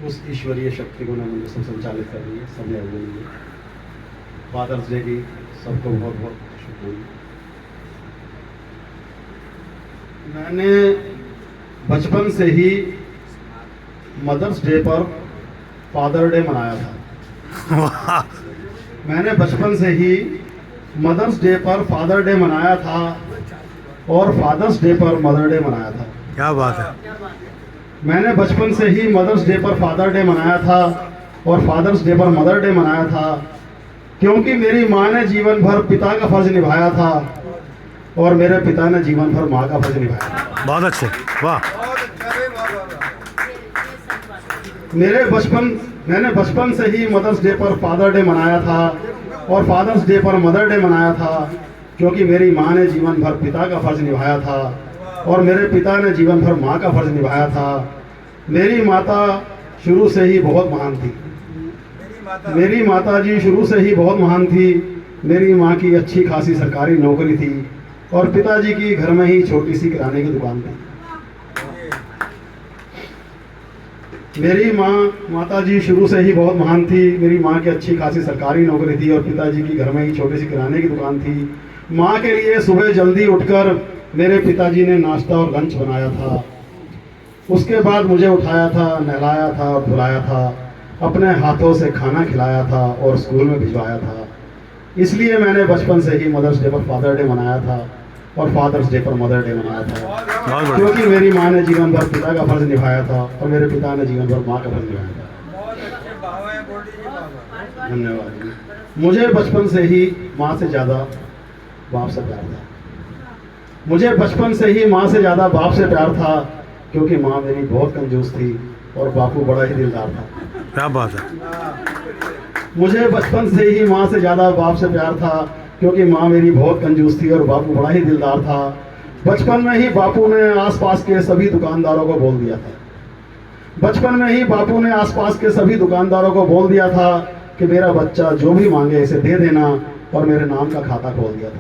उस ईश्वरीय शक्ति को मुझे सब संचालित कर रही है, समय हो रही है। फादर्स डे की सबको बहुत बहुत शुभकामनाएं। मैंने बचपन से ही मदर्स डे पर फादर डे मनाया था। मैंने बचपन से ही मदर्स डे पर फादर डे मनाया था और फादर्स डे पर मदर डे मनाया था। क्या बात है। मैंने बचपन से ही मदर्स डे पर फादर डे मनाया था और फादर्स डे पर मदर डे मनाया था, क्योंकि मेरी माँ ने जीवन भर पिता का फर्ज निभाया था और मेरे पिता ने जीवन भर माँ का फर्ज निभाया था। बहुत अच्छे, वाह। मैंने बचपन से ही मदर्स डे पर फादर डे मनाया था और फादर्स डे पर मदर डे मनाया था, क्योंकि मेरी माँ ने जीवन भर पिता का फर्ज निभाया था और मेरे पिता ने जीवन भर माँ का फर्ज निभाया था। मेरी माता शुरू से ही बहुत महान थी। मेरी माता जी शुरू से ही बहुत महान थी। मेरी माँ की अच्छी खासी सरकारी नौकरी थी और पिताजी की घर में ही छोटी सी किराने की दुकान थी। मेरी माता जी शुरू से ही बहुत महान थी। मेरी माँ की अच्छी खासी सरकारी नौकरी थी और पिताजी की घर में ही छोटी सी किराने की दुकान थी। माँ के लिए सुबह जल्दी उठकर मेरे पिताजी ने नाश्ता और लंच बनाया था। उसके बाद मुझे उठाया था, नहलाया था और धुलाया था, अपने हाथों से खाना खिलाया था और स्कूल में भिजवाया था। इसलिए मैंने बचपन से ही मदर्स डे पर फादर डे मनाया था और फादर्स डे पर मदर डे मनाया था, क्योंकि मेरी माँ ने जीवन भर पिता का फर्ज निभाया था और मेरे पिता ने जीवन भर माँ का फर्ज निभाया था। धन्यवाद। मुझे बचपन से ही माँ से ज़्यादा बाप से प्यार था। मुझे बचपन से ही माँ से ज़्यादा बाप से प्यार था, क्योंकि माँ मेरी बहुत कंजूस थी और बापू बड़ा ही दिलदार था। क्या बात है। मुझे बचपन से ही माँ से ज़्यादा बाप से प्यार था, क्योंकि माँ मेरी बहुत कंजूस थी और बापू बड़ा ही दिलदार था। बचपन में ही बापू ने आसपास के सभी दुकानदारों को बोल दिया था। बचपन में ही बापू ने आसपास के सभी दुकानदारों को बोल दिया था कि मेरा बच्चा जो भी मांगे इसे दे देना, और मेरे नाम का खाता खोल दिया था।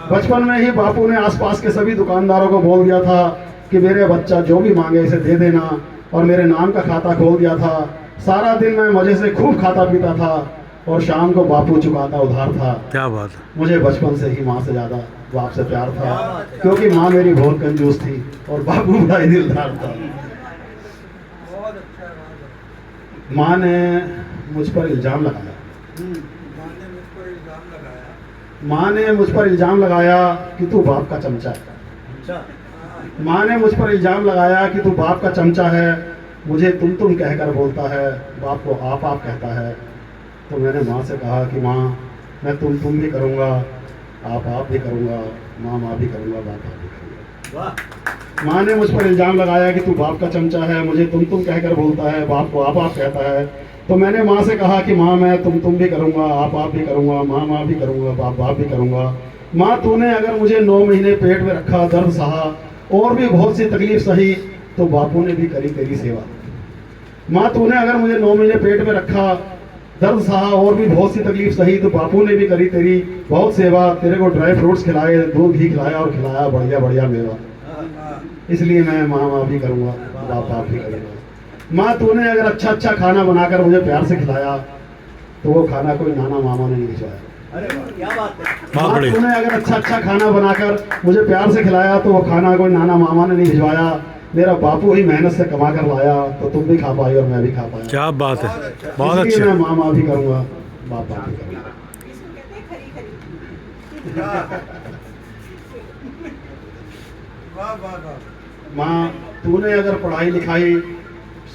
बचपन में ही बापू ने आसपास के सभी दुकानदारों को बोल दिया था कि मेरे बच्चा जो भी मांगे इसे दे देना, और मेरे नाम का खाता खोल दिया था। सारा दिन मैं मजे से खूब खाता पीता था और शाम को बापू चुकाता उधार था। क्या बात है। मुझे बचपन से ही माँ से ज़्यादा बाप से प्यार था, क्योंकि माँ मेरी बहुत कंजूस थी और बापू बड़ा ही दिलदार था। माँ ने मुझ पर इल्ज़ाम लगाया। माँ ने मुझ पर इल्ज़ाम लगाया कि तू बाप का चमचा है। माँ ने मुझ पर इल्ज़ाम लगाया कि तू बाप का चमचा है, मुझे तुम कहकर बोलता है, बाप को आप कहता है। तो मैंने माँ से कहा कि माँ, मैं तुम भी करूँगा, आप भी करूँगा, माँ भी करूँगा, बाप भी करूँगा। माँ ने मुझ पर इल्ज़ाम लगाया कि तू बाप का चमचा है, मुझे तुम कहकर बोलता है, बाप को आप कहता है। तो मैंने माँ से कहा कि माँ, मैं तुम भी करूँगा, आप भी करूँगा, माँ भी करूँगा, बाप भी करूँगा। माँ, तूने अगर मुझे 9 महीने पेट में रखा, दर्द सहा और भी बहुत सी तकलीफ सही, तो बापू ने भी करी तेरी सेवा। माँ, तूने अगर मुझे 9 महीने पेट में रखा, दर्द सहा और भी बहुत सी तकलीफ सही, तो बापू ने भी करी तेरी बहुत सेवा। तेरे को ड्राई फ्रूट्स खिलाए, दूध घी खिलाया और खिलाया बढ़िया बढ़िया मेवा। इसलिए मैं माँ भी करूँगा, बाप भी करूँगा। माँ, तूने अगर अच्छा खाना बनाकर मुझे प्यार से खिलाया, तो वो खाना कोई नाना मामा ने नहीं खिलाया। माँ, तूने अगर अच्छा खाना बनाकर मुझे प्यार से खिलाया, तो वो खाना कोई नाना मामा ने नहीं भिजवाया। मेरा बापू ही मेहनत से कमा कर लाया, तो तुम भी खा पाई और मैं भी खा पाया। क्या बात है, बहुत अच्छे। मैं माँ भी करूँगा, बाप भी करूँगा। माँ, तूने अगर पढ़ाई लिखाई,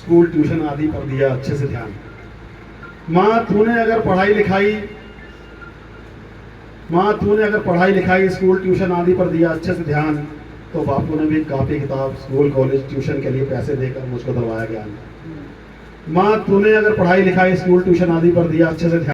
स्कूल ट्यूशन आदि पर दिया अच्छे से ध्यान। माँ, तूने अगर पढ़ाई लिखाई, स्कूल ट्यूशन आदि पर दिया अच्छे से ध्यान, तो बापू ने भी कापी किताब, स्कूल कॉलेज ट्यूशन के लिए पैसे देकर मुझको दिलवाया ज्ञान। माँ, तूने अगर पढ़ाई लिखाई, स्कूल ट्यूशन आदि पर दिया अच्छे से ध्यान।